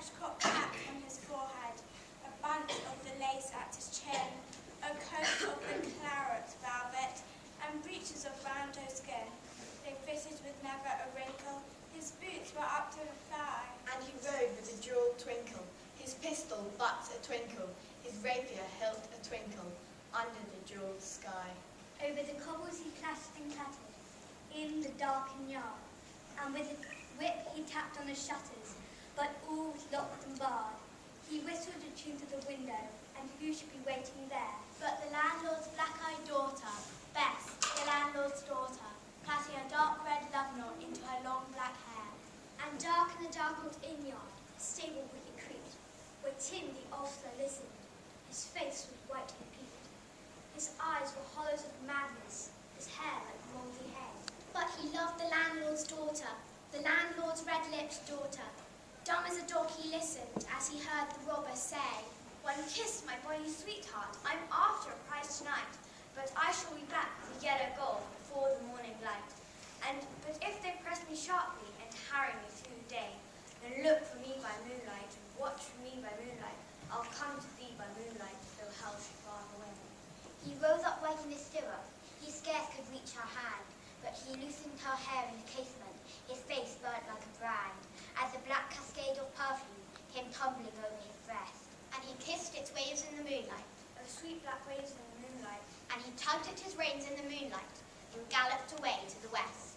French-cocked hat on his forehead, a bunch of the lace at his chin, a coat of the claret velvet, and breeches of brown doe skin. They fitted with never a wrinkle. His boots were up to the thigh. And he rode with a jewelled twinkle, his pistol butt a twinkle, his rapier hilt a twinkle, under the jewelled sky. Over the cobbles he clashed and clattered, in the darkened yard, and with a whip he tapped on the shutters, but all was locked and barred. He whistled a tune to the window, and who should be waiting there but the landlord's black-eyed daughter, Bess, the landlord's daughter, plaiting a dark red love knot into her long black hair. And dark in the dark old inn-yard, a stable wicket creaked, where Tim the ostler listened. His face was white and peaked. His eyes were hollows of madness, his hair like mouldy hay. But he loved the landlord's daughter, the landlord's red-lipped daughter. Dumb as a dog he listened as he heard the robber say, "One kiss, my bonny sweetheart, I'm after a prize tonight, but I shall be back with the yellow gold before the morning light. But if they press me sharply and harry me through the day, then look for me by moonlight, watch for me by moonlight. I'll come to thee by moonlight, though hell should bar the way." He rose upright in his stirrup. He scarce could reach her hand, but he loosened her hair in the casement. His face burnt like a brand, as the black cascade of perfume came tumbling over his breast. And he kissed its waves in the moonlight, The sweet black waves in the moonlight. and he tugged at his reins in the moonlight, and galloped away to the west.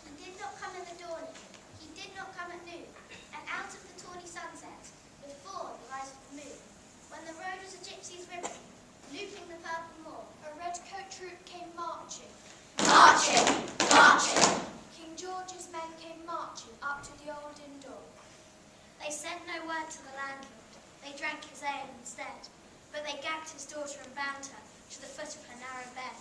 He did not come in the dawning, he did not come at noon, and out of the tawny sunset, before the rise of the moon, when the road was a gypsy's ribbon, looping the purple moor, A red-coat troop came marching. marching, marching. King George's men came marching up to the old inn door. They sent no word to the landlord, they drank his ale instead, but they gagged his daughter and bound her to the foot of her narrow bed.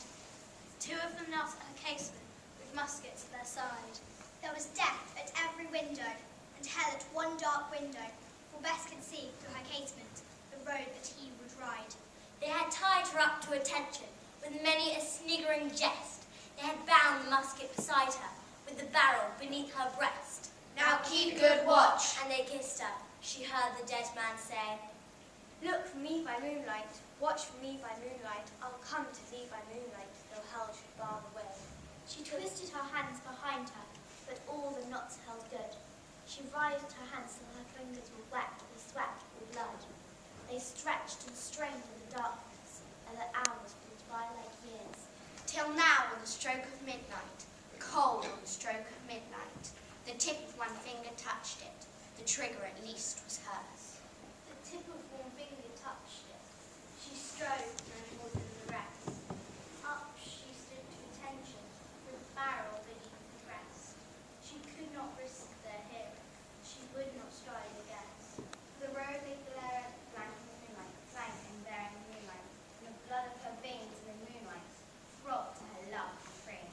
Two of them knelt at her casement, with muskets at their side. There was death at every window, and hell at one dark window, for Bess could see through her casement the road that he would ride. They had tied her up to attention, with many a sniggering jest. They had bound the musket beside her, with the barrel beneath her breast. Now keep good watch. And they kissed her. She heard the dead man say, Look for me by moonlight, watch for me by moonlight, I'll come to thee by moonlight, though hell should bar the way. She twisted her hands behind her, but all the knots held good. She writhed her hands till her fingers were wet with sweat or blood. They stretched and strained in the darkness, and the hours flew by like years. Till now, on the stroke of midnight, cold on the stroke of midnight, the tip of one finger touched it. The trigger at least was hers. The tip of one finger touched it. She strove no more than the rest. Up she stood to attention, with the barrel beneath the breast. She could not risk their hearing. She would not strive against. The road lay blared blank in the moonlight, blank and bare in the moonlight, and the blood of her veins in the moonlight throbbed to her love and frame.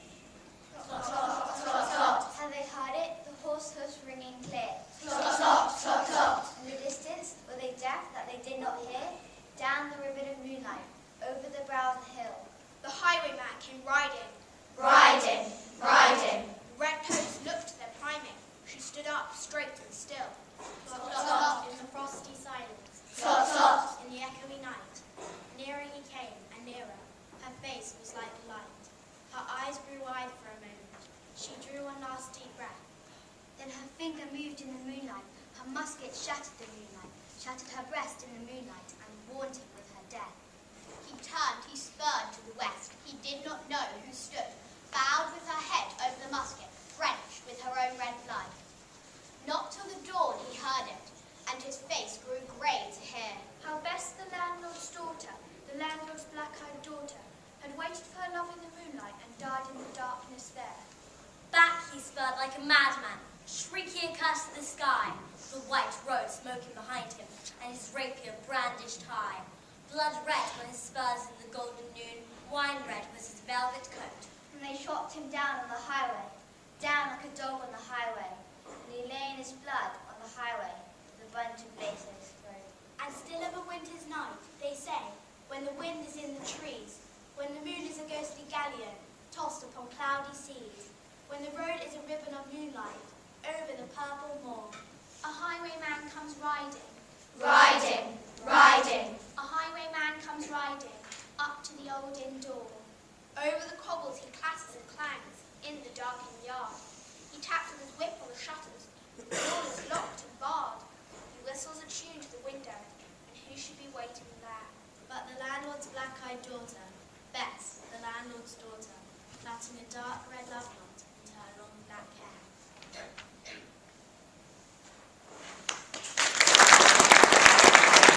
Slot, slot, slot, slot. Had they heard it? The horse hoofs ringing clear. Slot, slot, slot, slot. In the distance, were they deaf that they did not hear? Down the ribbon of moonlight, over the brow of the hill. The highwayman came riding. Riding, riding. The redcoats looked their priming. She stood up straight and still. Slot, slot. In the frosty silence. Slot, slot. In the echoey night. Nearer he came, and nearer. Her face was like light. Her eyes grew wide for a moment. She drew one last deep breath. Then her finger moved in the moonlight. Her musket shattered the moonlight, shattered her breast in the moonlight, and warned him with her death. He turned, he spurred to the west. He did not know who stood, bowed with her head over the musket, French with her own red blood. Not till the dawn he heard it, and his face grew grey to hear. How Bess, the landlord's daughter, the landlord's black-eyed daughter, had waited for her love in the moonlight and died in the darkness there. Back he spurred like a madman, shrieking a curse at the sky, the white road smoking behind him, and his rapier brandished high. Blood red were his spurs in the golden noon, wine red was his velvet coat. And they shot him down on the highway, down like a dog on the highway, and he lay in his blood on the highway, with a bunch of lace in his throat. And still of a winter's night, they say, when the wind is in the trees, when the moon is a ghostly galleon, tossed upon cloudy seas, when the road is a ribbon of purple moor. A highwayman comes riding. Riding, riding. A highwayman comes riding up to the old inn door. Over the cobbles he clatters and clangs in the darkened yard. He taps with his whip on the shutters. The door is locked and barred. He whistles a tune to the window, and who should be waiting there? But the landlord's black-eyed daughter, Bess, the landlord's daughter, plaiting a dark red love knot into her long black hair.